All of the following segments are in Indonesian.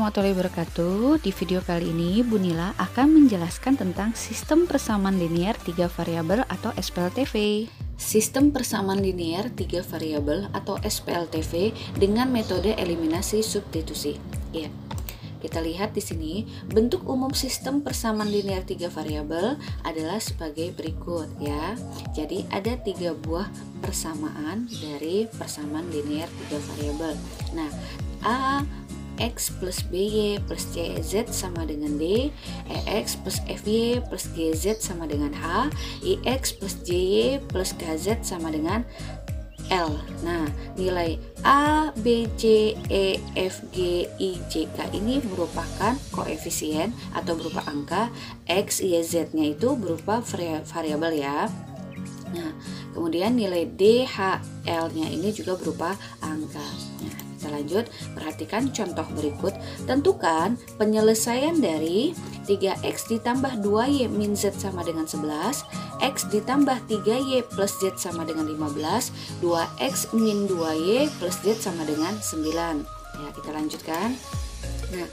warahmatullahi wabarakatuh. Di video kali ini Bu Nila akan menjelaskan tentang sistem persamaan linear 3 variabel atau SPLTV. Sistem persamaan linear 3 variabel atau SPLTV dengan metode eliminasi substitusi. Ya. Kita lihat di sini, bentuk umum sistem persamaan linear 3 variabel adalah sebagai berikut ya. Jadi ada 3 buah persamaan dari persamaan linear 3 variabel. Nah, A X plus BY plus CZ sama dengan D, EX plus FY plus GZ sama dengan H, IX plus JY plus KZ sama dengan L. Nah, nilai A, B, C, E, F, G, I, J, K ini merupakan koefisien atau berupa angka, X, Y, Z-nya itu berupa variabel ya. Nah, kemudian nilai D, H, L-nya ini juga berupa angka. Nah, kita lanjut, perhatikan contoh berikut. Tentukan penyelesaian dari 3x ditambah 2y min z sama dengan 11, x ditambah 3y plus z sama dengan 15, 2x min 2y plus z sama dengan 9. Ya, kita lanjutkan. Nah,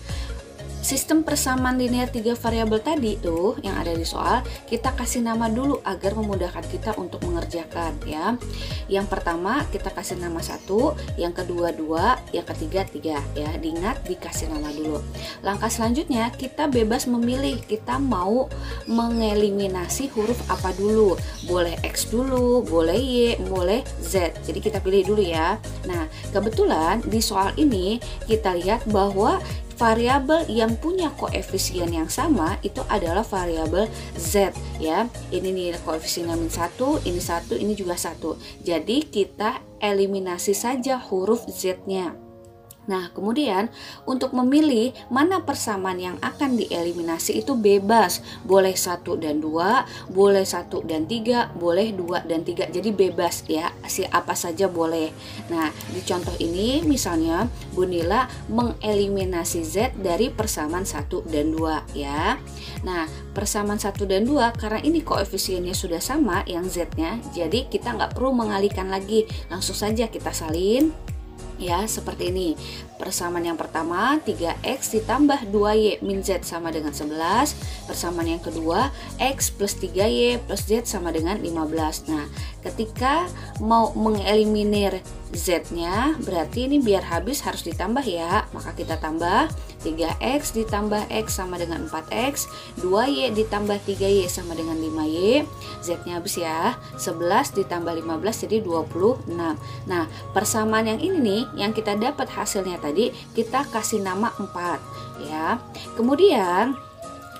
sistem persamaan linear 3 variabel tadi tuh yang ada di soal, kita kasih nama dulu agar memudahkan kita untuk mengerjakan ya. Yang pertama kita kasih nama 1, yang kedua 2, yang ketiga 3 ya. Diingat dikasih nama dulu. Langkah selanjutnya kita bebas memilih, kita mau mengeliminasi huruf apa dulu. Boleh X dulu, boleh Y, boleh Z. Jadi kita pilih dulu ya. Nah, kebetulan di soal ini kita lihat bahwa variabel yang punya koefisien yang sama itu adalah variabel Z ya. Ini nih koefisiennya min 1, ini 1, ini juga 1. Jadi kita eliminasi saja huruf Z-nya. Nah, kemudian untuk memilih mana persamaan yang akan dieliminasi itu bebas. Boleh 1 dan 2, boleh 1 dan 3, boleh 2 dan 3. Jadi bebas ya, apa saja boleh. Nah, di contoh ini misalnya Bu Nila mengeliminasi Z dari persamaan 1 dan 2 ya. Nah, persamaan 1 dan 2 karena ini koefisiennya sudah sama yang Z-nya, jadi kita nggak perlu mengalihkan lagi. Langsung saja kita salin. Ya, seperti ini. Persamaan yang pertama 3x ditambah 2y min z sama dengan 11. Persamaan yang kedua x plus 3y plus z sama dengan 15. Nah, ketika mau mengeliminir z-nya berarti ini biar habis harus ditambah ya. Maka kita tambah 3x ditambah x sama dengan 4x, 2y ditambah 3y sama dengan 5y, z-nya habis ya. 11 ditambah 15 jadi 26. Nah, persamaan yang ini nih yang kita dapat hasilnya tadi kita kasih nama 4 ya. Kemudian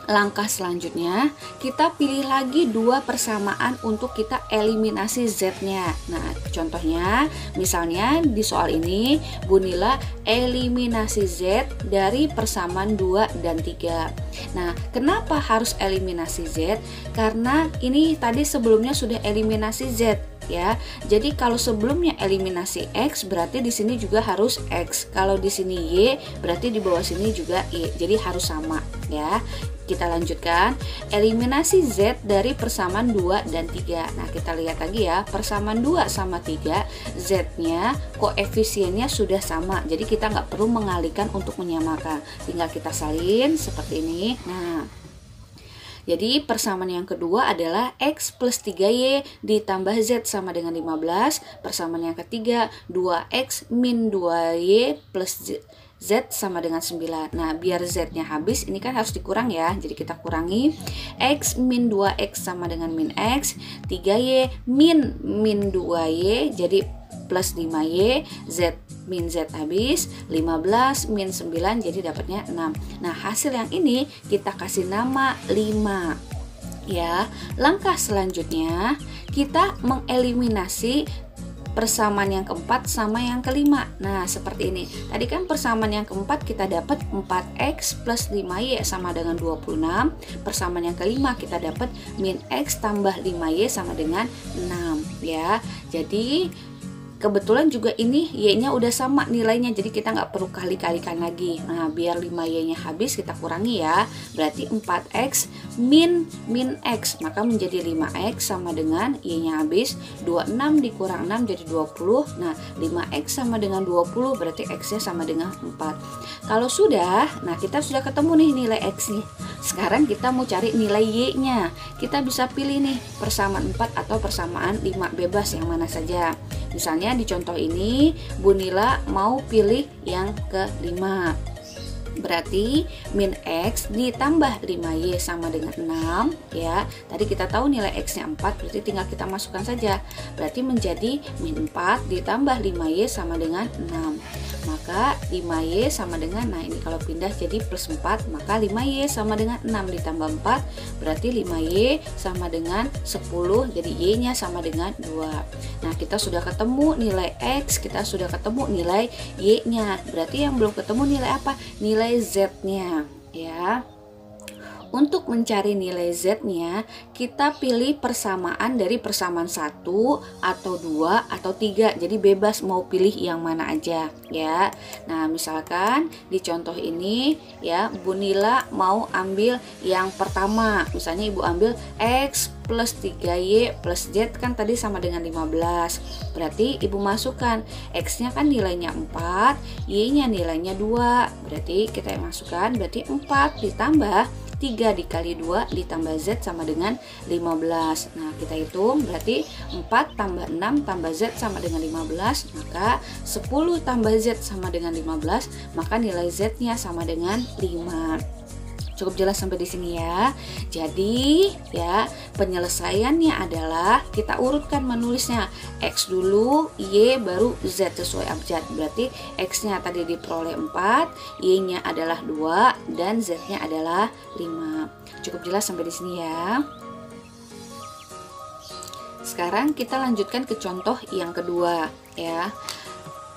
langkah selanjutnya kita pilih lagi 2 persamaan untuk kita eliminasi Z-nya. Nah, contohnya misalnya di soal ini Bu Nila eliminasi Z dari persamaan 2 dan 3. Nah, kenapa harus eliminasi Z? Karena ini tadi sebelumnya sudah eliminasi Z ya. Jadi kalau sebelumnya eliminasi X berarti di sini juga harus X. Kalau di sini Y berarti di bawah sini juga Y. Jadi harus sama ya. Kita lanjutkan, eliminasi Z dari persamaan 2 dan 3. Nah, kita lihat lagi ya, persamaan 2 sama 3, Z-nya koefisiennya sudah sama. Jadi kita nggak perlu mengalihkan untuk menyamakan. Tinggal kita salin seperti ini. Nah, jadi persamaan yang kedua adalah X plus 3Y ditambah Z sama dengan 15. Persamaan yang ketiga 2X min 2Y plus Z sama dengan 9. Nah, biar Z-nya habis ini kan harus dikurang ya. Jadi kita kurangi. X min 2X sama dengan min X. 3Y min 2Y jadi plus 5Y. Z min Z habis. 15 min 9 jadi dapatnya 6. Nah, hasil yang ini kita kasih nama 5 ya. Langkah selanjutnya kita mengeliminasi persamaan yang keempat sama yang kelima. Nah, seperti ini. Tadi kan persamaan yang keempat kita dapat 4x plus 5y sama dengan 26. Persamaan yang kelima kita dapat min x tambah 5y sama dengan 6 ya. Jadi kebetulan juga ini Y-nya udah sama nilainya, jadi kita nggak perlu kali-kalikan lagi. Nah, biar 5Y-nya habis kita kurangi ya. Berarti 4X min X, maka menjadi 5X sama dengan Y-nya habis. 26 dikurang 6 jadi 20. Nah, 5X sama dengan 20, berarti X-nya sama dengan 4. Kalau sudah, nah kita sudah ketemu nih nilai X nih. Sekarang kita mau cari nilai Y-nya. Kita bisa pilih nih persamaan 4 atau persamaan 5, bebas yang mana saja. Misalnya di contoh ini Bu Nila mau pilih yang ke-5. Berarti min X ditambah 5Y sama dengan 6 ya. Tadi kita tahu nilai X nya 4, berarti tinggal kita masukkan saja. Berarti menjadi min 4 ditambah 5Y sama dengan 6. Maka 5Y sama dengan, nah ini kalau pindah jadi plus 4, maka 5Y sama dengan 6 ditambah 4, berarti 5Y sama dengan 10, jadi Y nya sama dengan 2. Nah, kita sudah ketemu nilai X, kita sudah ketemu nilai Y nya. Berarti yang belum ketemu nilai apa? Nilai Z nya ya. Untuk mencari nilai Z-nya, kita pilih persamaan dari persamaan 1 atau 2 atau 3. Jadi bebas mau pilih yang mana aja ya. Nah, misalkan di contoh ini ya, Bu Nila mau ambil yang pertama. Misalnya Ibu ambil X plus 3Y plus Z, kan tadi sama dengan 15. Berarti Ibu masukkan X-nya kan nilainya 4, Y-nya nilainya 2. Berarti kita masukkan, berarti 4 ditambah 3 dikali 2 ditambah Z sama dengan 15. Nah, kita hitung, berarti 4 tambah 6 tambah Z sama dengan 15, maka 10 tambah Z sama dengan 15, maka nilai Z-nya sama dengan 5. Cukup jelas sampai di sini ya. Jadi ya, penyelesaiannya adalah kita urutkan menulisnya, X dulu, Y baru Z sesuai abjad. Berarti X-nya tadi diperoleh 4, Y-nya adalah 2 dan Z-nya adalah 5. Cukup jelas sampai di sini ya. Sekarang kita lanjutkan ke contoh yang kedua ya.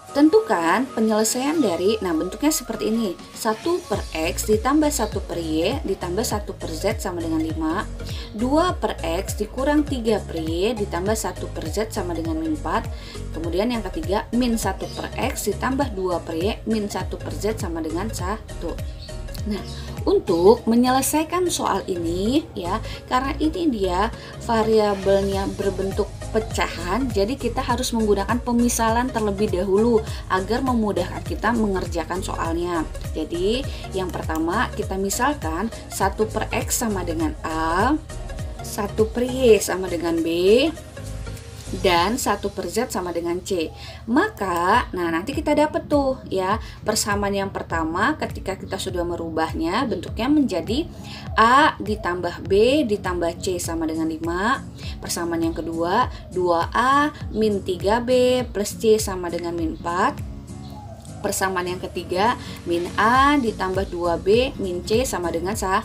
Tentukan penyelesaian dari, nah bentuknya seperti ini, 1 per X ditambah 1 per Y ditambah 1 per Z sama dengan 5, 2 per X dikurang 3 per Y ditambah 1 per Z sama dengan min 4, kemudian yang ketiga min 1 per X ditambah 2 per Y min 1 per Z sama dengan 1. Nah, untuk menyelesaikan soal ini ya, karena ini dia variabelnya berbentuk pecahan, jadi kita harus menggunakan pemisalan terlebih dahulu agar memudahkan kita mengerjakan soalnya. Jadi yang pertama kita misalkan 1 per X sama dengan A, 1 per Y sama dengan B, dan 1 per Z sama dengan C. Maka nah nanti kita dapat tuh ya, persamaan yang pertama ketika kita sudah merubahnya bentuknya menjadi A ditambah B ditambah C sama dengan 5. Persamaan yang kedua 2A min 3B plus C sama dengan min 4. Persamaan yang ketiga min A ditambah 2B min C sama dengan 1.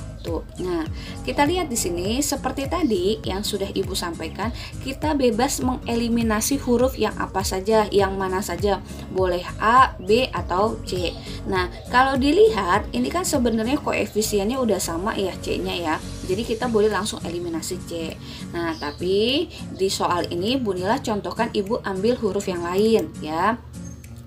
Nah, kita lihat di sini seperti tadi yang sudah Ibu sampaikan, kita bebas mengeliminasi huruf yang apa saja, yang mana saja, boleh A, B atau C. Nah, kalau dilihat ini kan sebenarnya koefisiennya udah sama ya, C-nya ya. Jadi kita boleh langsung eliminasi C. Nah, tapi di soal ini Bu Nila contohkan Ibu ambil huruf yang lain ya.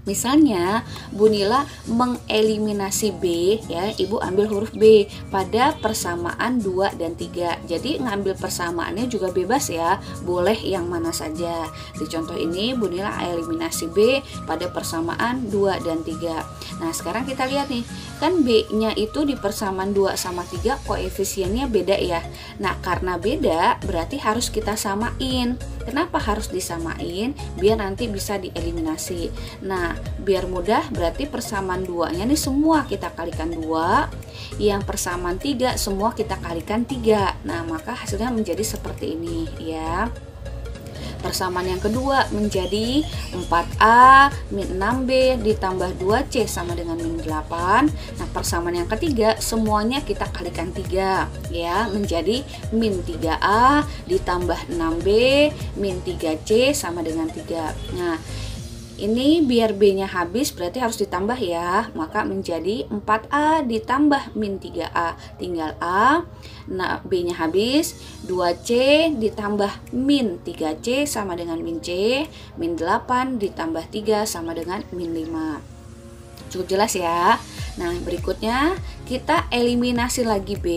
Misalnya Bu Nila mengeliminasi B ya, Ibu ambil huruf B pada persamaan 2 dan 3. Jadi ngambil persamaannya juga bebas ya, boleh yang mana saja. Di contoh ini Bu Nila eliminasi B pada persamaan 2 dan 3. Nah, sekarang kita lihat nih, kan B-nya itu di persamaan 2 sama 3 koefisiennya beda ya. Nah, karena beda berarti harus kita samain. Kenapa harus disamain? Biar nanti bisa dieliminasi. Nah, biar mudah berarti persamaan 2-nya nih semua kita kalikan 2, yang persamaan 3 semua kita kalikan 3. Nah, maka hasilnya menjadi seperti ini ya. Persamaan yang kedua menjadi 4A min 6B ditambah 2C sama dengan min 8. Nah, persamaan yang ketiga semuanya kita kalikan 3 ya, menjadi min 3A ditambah 6B min 3C sama dengan 3. Nah, Ini biar B-nya habis berarti harus ditambah ya. Maka menjadi 4A ditambah min 3A. Tinggal A. Nah, B-nya habis. 2C ditambah min 3C sama dengan min C. Min 8 ditambah 3 sama dengan min 5. Cukup jelas ya. Nah, berikutnya kita eliminasi lagi B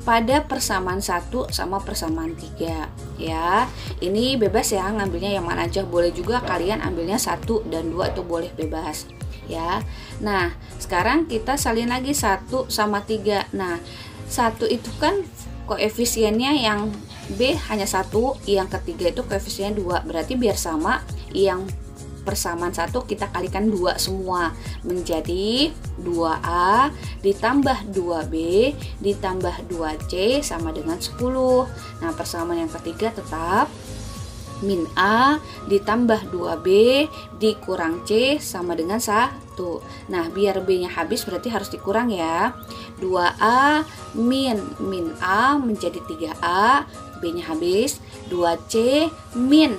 pada persamaan 1 sama persamaan 3 ya. Ini bebas ya, ngambilnya yang mana aja. Boleh juga kalian ambilnya 1 dan 2 itu boleh bebas ya. Nah, sekarang kita salin lagi 1 sama 3. Nah, 1 itu kan koefisiennya yang B hanya 1, yang ketiga itu koefisiennya 2. Berarti biar sama, yang persamaan 1 kita kalikan 2 semua, menjadi 2A ditambah 2B ditambah 2C sama dengan 10. Nah, persamaan yang ketiga tetap min A ditambah 2B dikurang C sama dengan 1. Nah, biar B nya habis berarti harus dikurang ya. 2A min A menjadi 3A, B nya habis. 2C min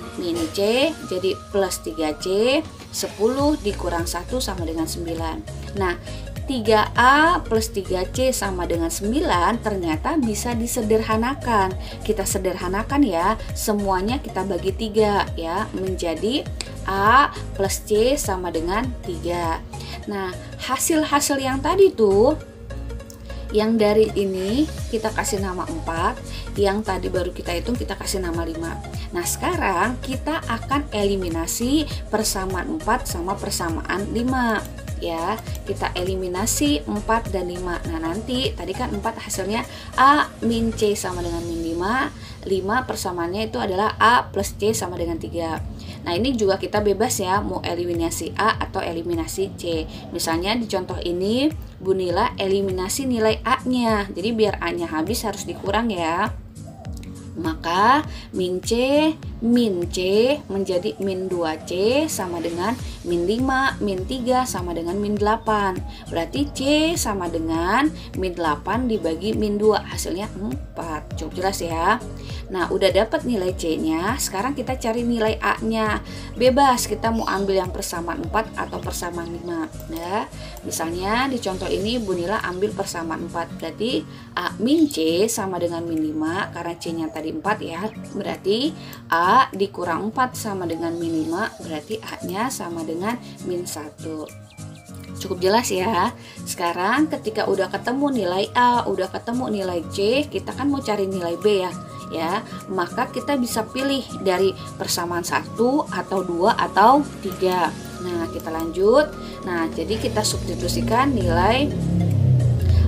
C jadi plus 3C. 10 dikurang 1 sama dengan 9. Nah, 3A plus 3C sama dengan 9 ternyata bisa disederhanakan. Kita sederhanakan ya, semuanya kita bagi 3 ya, menjadi A plus C sama dengan 3. Nah, hasil-hasil yang tadi tuh, yang dari ini kita kasih nama 4, yang tadi baru kita hitung kita kasih nama 5. Nah, sekarang kita akan eliminasi persamaan 4 sama persamaan 5 ya. Kita eliminasi 4 dan 5. Nah, nanti tadi kan 4 hasilnya A min C sama dengan min 5. 5 persamaannya itu adalah A plus C sama dengan 3. Nah, ini juga kita bebas ya, mau eliminasi A atau eliminasi C. Misalnya di contoh ini Bu Nila eliminasi nilai A-nya. Jadi biar A-nya habis harus dikurang ya. Maka min C menjadi min 2C sama dengan min 5, min 3 sama dengan min 8. Berarti C sama dengan min 8 dibagi min 2, hasilnya 4. Cukup jelas ya. Nah, udah dapat nilai C-nya, sekarang kita cari nilai A-nya. Bebas, kita mau ambil yang persamaan 4 atau persamaan 5. Nah, misalnya di contoh ini Bu Nila ambil persamaan 4. Berarti A min C sama dengan min 5, karena C-nya tadi 4 ya. Berarti A dikurang 4 sama dengan min 5, berarti A-nya sama dengan min 1. Cukup jelas ya. Sekarang ketika udah ketemu nilai A, udah ketemu nilai C, kita kan mau cari nilai B ya, maka kita bisa pilih dari persamaan 1 atau 2 atau 3. Nah, kita lanjut. Nah, jadi kita substitusikan nilai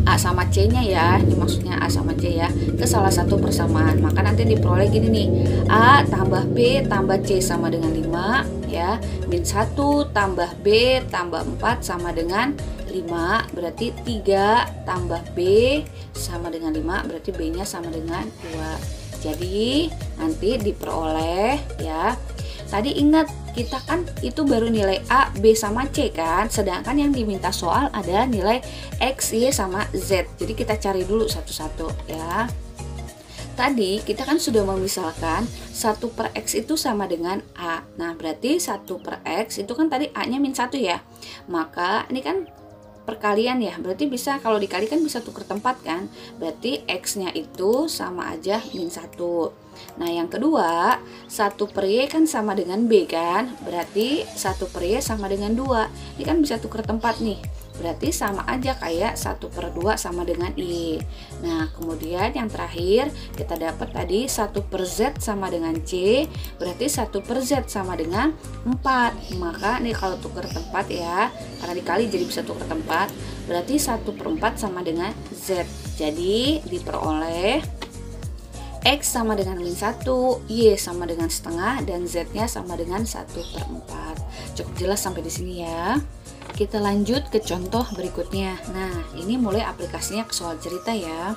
A sama C-nya ya, ini maksudnya A sama C ya, ke salah satu persamaan. Maka nanti diperoleh gini nih, A tambah B tambah C sama dengan 5 ya, min 1 tambah B tambah 4 sama dengan 5, berarti 3 tambah B sama dengan 5, berarti B-nya sama dengan 2. Jadi nanti diperoleh ya. Tadi ingat kita kan itu baru nilai A, B sama C kan. Sedangkan yang diminta soal adalah nilai X, Y sama Z. Jadi kita cari dulu satu-satu ya. Tadi kita kan sudah memisalkan 1 per X itu sama dengan A. Nah, berarti 1 per X itu kan tadi A nya min 1 ya. Maka ini kan perkalian ya, berarti bisa kalau dikalikan bisa tuker tempat kan, berarti X nya itu sama aja min 1. Nah, yang kedua 1 per Y kan sama dengan B kan, berarti 1 per Y sama dengan 2. Ini kan bisa tuker tempat nih, berarti sama aja kayak 1 per 2 sama dengan I. Nah, kemudian yang terakhir kita dapat tadi 1 per Z sama dengan C, berarti 1 per Z sama dengan 4. Maka nih kalau tuker tempat ya, karena dikali jadi bisa tuker tempat, berarti 1 per 4 sama dengan Z. Jadi diperoleh X sama dengan min 1, Y sama dengan setengah, dan Z nya sama dengan 1 per 4. Cukup jelas sampai di sini ya. Kita lanjut ke contoh berikutnya. Nah, ini mulai aplikasinya ke soal cerita ya.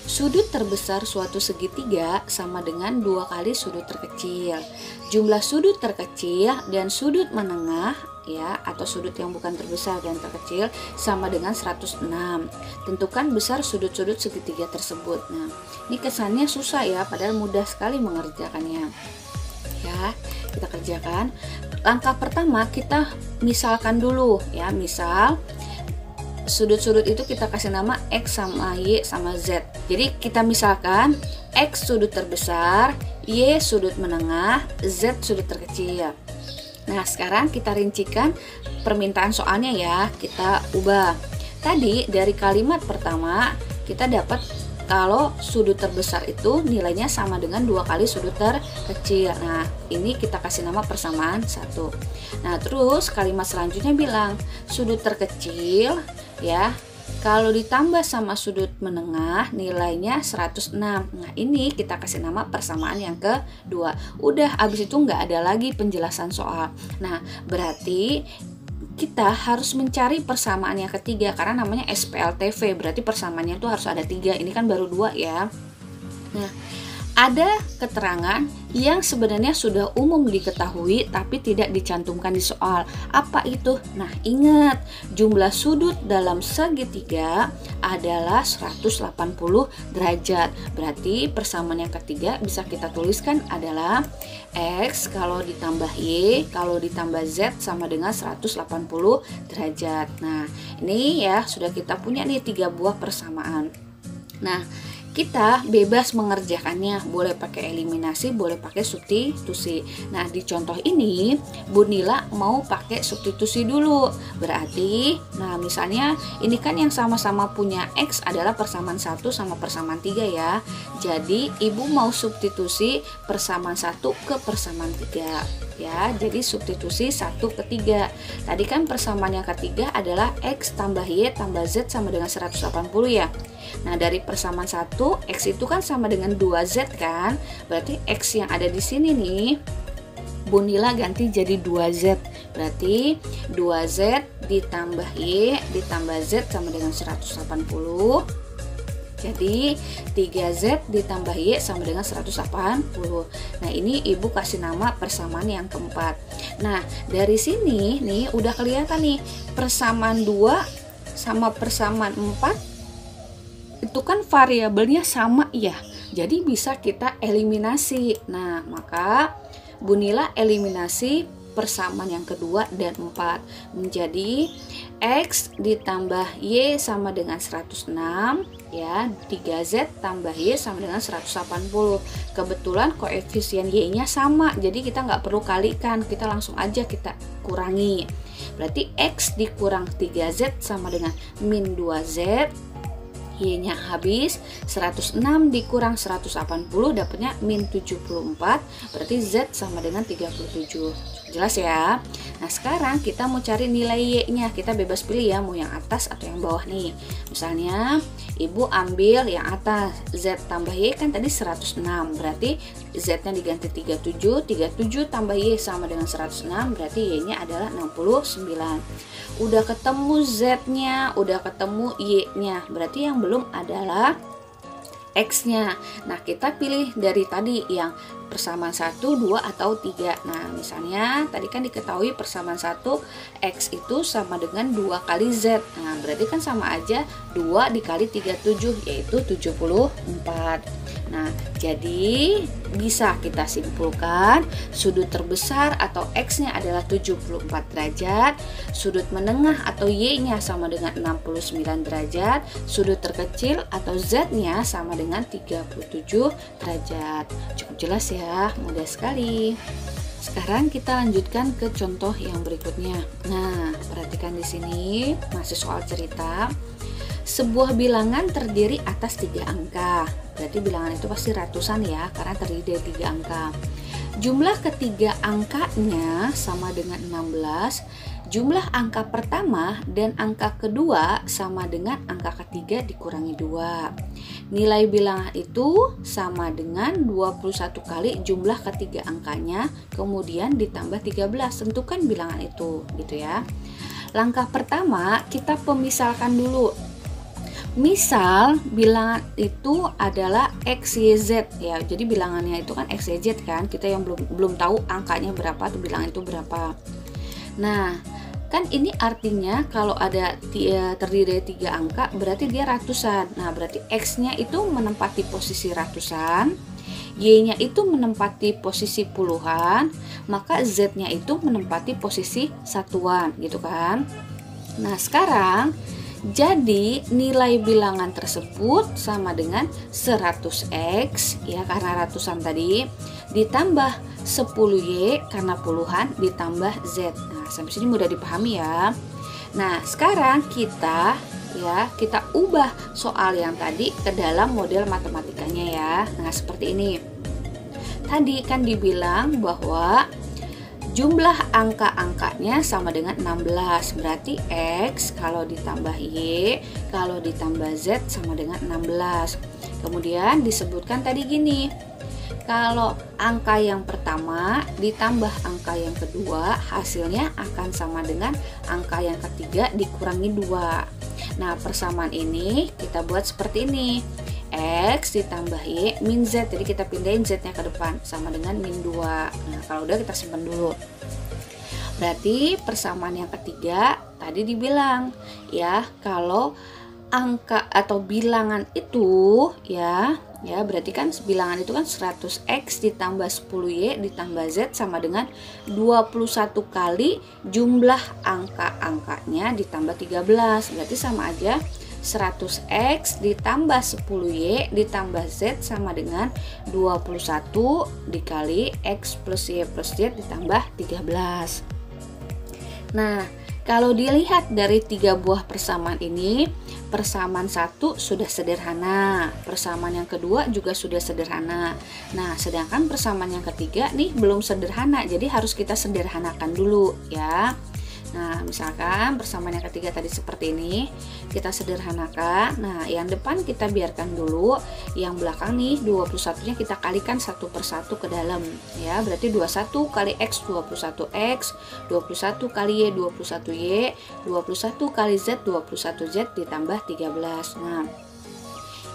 Sudut terbesar suatu segitiga sama dengan 2 kali sudut terkecil. Jumlah sudut terkecil dan sudut menengah ya, atau sudut yang bukan terbesar dan terkecil sama dengan 106. Tentukan besar sudut-sudut segitiga tersebut. Nah, ini kesannya susah ya, padahal mudah sekali mengerjakannya. Ya, kita kerjakan. Langkah pertama kita misalkan dulu ya, misal sudut-sudut itu kita kasih nama X sama Y sama Z. Jadi kita misalkan X sudut terbesar, Y sudut menengah, Z sudut terkecil. Nah sekarang kita rincikan permintaan soalnya ya, kita ubah. Tadi dari kalimat pertama kita dapat kalau sudut terbesar itu nilainya sama dengan 2 kali sudut terkecil. Nah ini kita kasih nama persamaan 1. Nah terus kalimat selanjutnya bilang sudut terkecil ya, kalau ditambah sama sudut menengah nilainya 106. Nah ini kita kasih nama persamaan yang kedua. Udah, abis itu nggak ada lagi penjelasan soal. Nah berarti kita harus mencari persamaan yang ketiga karena namanya SPLTV, berarti persamaannya itu harus ada 3. Ini kan baru 2 ya. Nah ada keterangan yang sebenarnya sudah umum diketahui tapi tidak dicantumkan di soal. Apa itu? Nah ingat, jumlah sudut dalam segitiga adalah 180 derajat. Berarti persamaan yang ketiga bisa kita tuliskan adalah X kalau ditambah Y kalau ditambah Z sama dengan 180 derajat. Nah ini ya sudah kita punya nih 3 buah persamaan. Nah kita bebas mengerjakannya, boleh pakai eliminasi, boleh pakai substitusi. Nah di contoh ini Bu Nila mau pakai substitusi dulu. Berarti nah misalnya ini kan yang sama-sama punya X adalah persamaan 1 sama persamaan 3 ya. Jadi Ibu mau substitusi persamaan 1 ke persamaan 3 ya. Jadi substitusi 1 ke 3. Tadi kan persamaan yang ketiga adalah X tambah Y tambah Z sama dengan 180 ya. Nah dari persamaan 1 X itu kan sama dengan 2Z kan, berarti X yang ada di sini nih Bu Nila ganti jadi 2Z. Berarti 2Z ditambah Y ditambah Z sama dengan 180. Jadi 3Z ditambah Y sama dengan 180. Nah ini Ibu kasih nama persamaan yang keempat. Nah dari sini nih udah kelihatan nih persamaan 2 sama persamaan 4 itu kan variabelnya sama ya, jadi bisa kita eliminasi. Nah maka Bu Nila eliminasi persamaan yang kedua dan 4 menjadi X ditambah Y sama dengan 106 ya, 3Z tambah Y sama dengan 180. Kebetulan koefisien Y nya sama, jadi kita nggak perlu kalikan, kita langsung aja kita kurangi. Berarti X dikurang 3Z sama dengan min 2Z, Y nya habis, 106 dikurang 180 dapatnya min 74, berarti Z sama dengan 37. Jelas ya. Nah sekarang kita mau cari nilai Y nya, kita bebas pilih ya, mau yang atas atau yang bawah nih. Misalnya Ibu ambil yang atas, Z tambah Y kan tadi 106, berarti Z nya diganti 37, 37 tambah Y sama dengan 106, berarti Y nya adalah 69. Udah ketemu Z nya, udah ketemu Y nya, berarti yang belum adalah X nya. Nah kita pilih dari tadi yang persamaan 1, 2 atau 3. Nah misalnya tadi kan diketahui persamaan 1 X itu sama dengan 2 kali Z. Nah berarti kan sama aja 2 dikali 37 yaitu 74. Nah jadi bisa kita simpulkan sudut terbesar atau X nya adalah 74 derajat, sudut menengah atau Y nya sama dengan 69 derajat, sudut terkecil atau Z nya sama dengan 37 derajat. Cukup jelas ya, mudah sekali. Sekarang kita lanjutkan ke contoh yang berikutnya. Nah, perhatikan di sini masih soal cerita. Sebuah bilangan terdiri atas 3 angka. Berarti bilangan itu pasti ratusan ya, karena terdiri dari 3 angka. Jumlah ketiga angkanya sama dengan 16. Jumlah angka pertama dan angka kedua sama dengan angka ketiga dikurangi 2. Nilai bilangan itu sama dengan 21 kali jumlah ketiga angkanya, kemudian ditambah 13. Tentukan bilangan itu, gitu ya. Langkah pertama, kita pemisalkan dulu. Misal bilangan itu adalah X, Y, Z ya. Jadi bilangannya itu kan X, Y, Z kan. Kita yang belum tahu angkanya berapa atau bilangan itu berapa. Nah, kan ini artinya kalau ada terdiri dari 3 angka berarti dia ratusan. Nah, berarti X-nya itu menempati posisi ratusan, Y-nya itu menempati posisi puluhan, maka Z-nya itu menempati posisi satuan gitu kan. Nah sekarang jadi nilai bilangan tersebut sama dengan 100x ya karena ratusan tadi, ditambah 10y karena puluhan, ditambah Z. Nah sampai sini mudah dipahami ya. Nah sekarang kita ubah soal yang tadi ke dalam model matematikanya ya. Nah seperti ini. Tadi kan dibilang bahwa jumlah angka-angkanya sama dengan 16. Berarti X kalau ditambah Y kalau ditambah Z sama dengan 16. Kemudian disebutkan tadi gini, kalau angka yang pertama ditambah angka yang kedua hasilnya akan sama dengan angka yang ketiga dikurangi 2. Nah persamaan ini kita buat seperti ini, X ditambah Y min Z, jadi kita pindahin Z nya ke depan sama dengan min 2. Nah kalau udah kita simpan dulu. Berarti persamaan yang ketiga tadi dibilang ya, kalau angka atau bilangan itu ya berarti kan bilangan itu kan 100x ditambah 10y ditambah z sama dengan 21 kali jumlah angka-angkanya ditambah 13. Berarti sama aja 100x ditambah 10y ditambah z sama dengan 21 dikali x plus y plus z ditambah 13. Nah kalau dilihat dari 3 buah persamaan ini, persamaan 1 sudah sederhana, persamaan yang kedua juga sudah sederhana. Nah sedangkan persamaan yang ketiga nih belum sederhana, jadi harus kita sederhanakan dulu ya. Nah misalkan persamaan yang ketiga tadi seperti ini, kita sederhanakan. Nah yang depan kita biarkan dulu, yang belakang nih 21 nya kita kalikan satu persatu ke dalam ya. Berarti 21 kali X 21X, 21 kali Y 21Y, 21 kali Z 21Z ditambah 13. Nah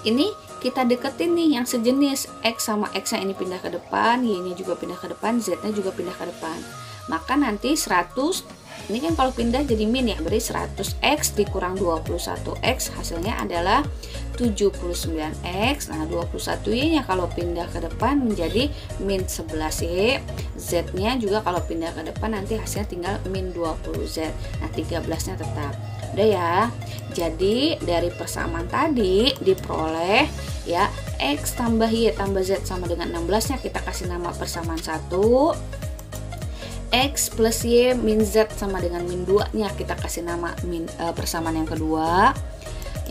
ini kita deketin nih yang sejenis, X sama X nya ini pindah ke depan, Y nya juga pindah ke depan, Z nya juga pindah ke depan. Maka nanti 100 ini kan kalau pindah jadi min ya, berarti 100x dikurang 21x hasilnya adalah 79x. Nah 21y nya kalau pindah ke depan menjadi min 11y, z nya juga kalau pindah ke depan nanti hasilnya tinggal min 20z. Nah 13 nya tetap. Udah ya. Jadi dari persamaan tadi diperoleh ya, x tambah y tambah z sama dengan 16 nya kita kasih nama persamaan 1. X plus Y min Z sama dengan min 2 nya kita kasih nama persamaan yang kedua.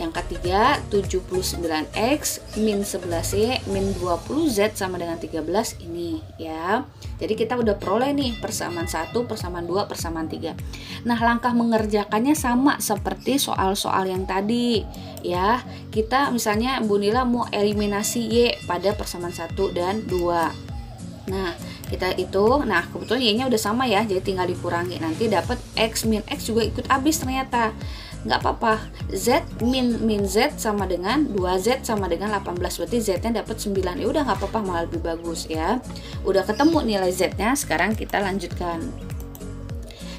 Yang ketiga 79X min 11Y min 20Z sama dengan 13 ini ya. Jadi kita udah peroleh nih persamaan 1, persamaan 2, persamaan 3. Nah langkah mengerjakannya sama seperti soal-soal yang tadi ya. Kita misalnya Bu Nila mau eliminasi Y pada persamaan 1 dan 2. Nah kita hitung, nah kebetulan Y nya udah sama ya, jadi tinggal dikurangi, nanti dapat X min X juga ikut habis ternyata. Nggak apa-apa, Z min Z sama dengan 2Z sama dengan 18, berarti Z nya dapat 9. Ya udah nggak apa-apa, malah lebih bagus ya. Udah ketemu nilai Z nya, sekarang kita lanjutkan.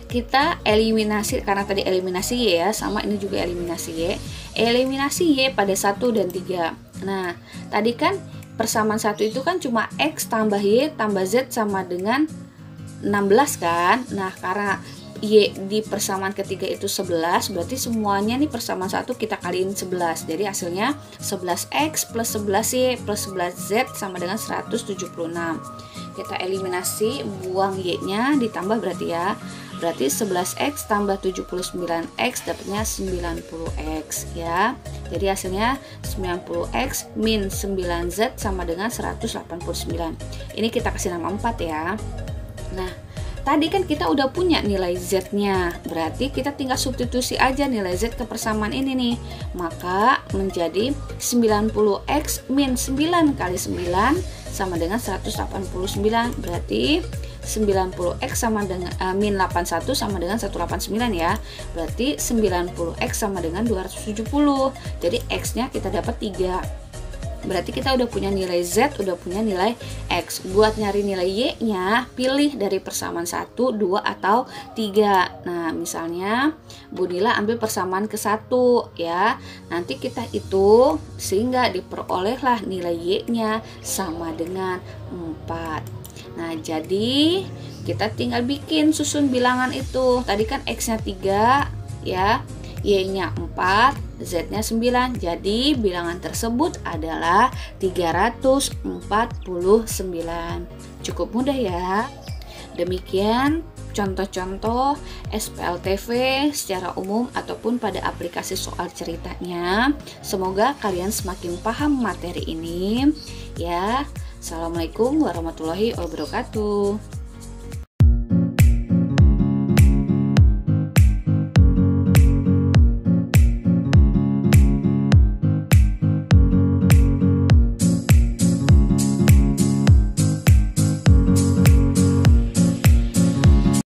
Kita eliminasi, karena tadi eliminasi Y ya, sama ini juga eliminasi Y. Eliminasi Y pada 1 dan 3. Nah tadi kan persamaan 1 itu kan cuma X tambah Y tambah Z sama dengan 16 kan. Nah karena Y di persamaan ketiga itu 11, berarti semuanya nih persamaan 1 kita kaliin 11. Jadi hasilnya 11X plus 11Y plus 11Z sama dengan 176. Kita eliminasi, buang Y nya ditambah berarti ya. Berarti 11X tambah 79X dapatnya 90X ya. Jadi hasilnya 90X min 9Z sama dengan 189. Ini kita kasih nama 4 ya. Nah tadi kan kita udah punya nilai Z nya, berarti kita tinggal substitusi aja nilai Z ke persamaan ini nih. Maka menjadi 90X min 9 kali 9 sama dengan 189. Berarti 90x sama dengan min 81 sama dengan 189 ya. Berarti 90x sama dengan 270. Jadi x nya kita dapat 3. berarti kita udah punya nilai Z, udah punya nilai X. Buat nyari nilai Y-nya, pilih dari persamaan 1, 2, atau 3. Nah, misalnya Bu Nila ambil persamaan ke-1 ya. Nanti kita hitung sehingga diperolehlah nilai Y-nya sama dengan 4. Nah, jadi kita tinggal bikin susun bilangan itu. Tadi kan X-nya 3 ya, Y-nya 4, Z-nya 9. Jadi bilangan tersebut adalah 349. Cukup mudah ya. Demikian contoh-contoh SPLTV secara umum ataupun pada aplikasi soal ceritanya. Semoga kalian semakin paham materi ini ya. Assalamualaikum warahmatullahi wabarakatuh.